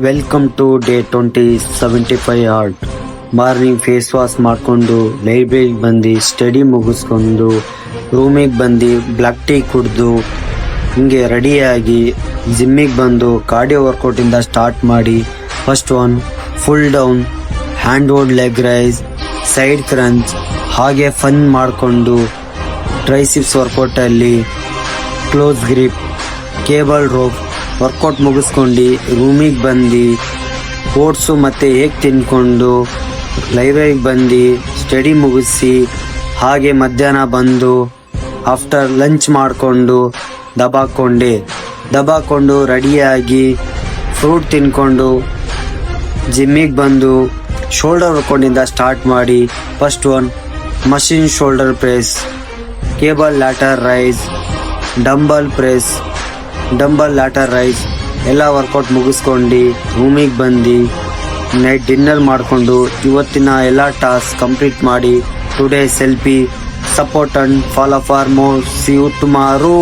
Welcome to day 75 hard. Morning face wash ಮಾಡಿಕೊಂಡು ಲೈಬ್ರರಿಗೆ ಬಂದು ಸ್ಟಡಿ ಮುಗಿಸ್ಕೊಂಡು ರೂಮಿಗೆ ಬಂದು ಬ್ಲ್ಯಾಕ್ ಟೀ ಕುಡಿದು ಹಿಂಗೆ ರೆಡಿಯಾಗಿ ಜಿಮ್ಮಿಗೆ ಬಂದು ಕಾರ್ಡಿಯೋ ವರ್ಕೌಟಿಂದ ಸ್ಟಾರ್ಟ್ ಮಾಡಿ first one full down, hand hold leg raise, side crunch, ಹಾಗೆ ಫನ್ ಮಾಡಿಕೊಂಡು ಟ್ರೈಸಿಪ್ಸ್ ವರ್ಕೌಟಲ್ಲಿ close grip, cable rope workout ಮುಗಿಸ್ಕೊಂಡು ರೂಮಿಗೆ ಬಂದು ಓಟ್ಸು ಮತ್ತು ಹೇಗೆ ತಿನ್ಕೊಂಡು ಲೈಬ್ರರಿಗೆ ಬಂದು ಸ್ಟಡಿ ಮುಗಿಸಿ ಹಾಗೆ ಮಧ್ಯಾಹ್ನ ಬಂದು ಆಫ್ಟರ್ ಲಂಚ್ ಮಾಡಿಕೊಂಡು ದಬಾಕೊಂಡು ರೆಡಿಯಾಗಿ ಫ್ರೂಟ್ ತಿನ್ಕೊಂಡು ಜಿಮ್ಮಿಗೆ ಬಂದು ಶೋಲ್ಡರ್ ವರ್ಕೌಟಿಂದ ಸ್ಟಾರ್ಟ್ ಮಾಡಿ first one machine shoulder press, cable lateral raise, dumbbell press, dumbbell lateral raise ಎಲ್ಲ ವರ್ಕೌಟ್ ಮುಗಿಸ್ಕೊಂಡು ರೂಮಿಗೆ ಬಂದು ನೈಟ್ ಡಿನ್ನರ್ ಮಾಡಿಕೊಂಡು ಇವತ್ತಿನ ಎಲ್ಲ ಟಾಸ್ಕ್ ಕಂಪ್ಲೀಟ್ ಮಾಡಿ today selfie support and follow for more. See you tomorrow.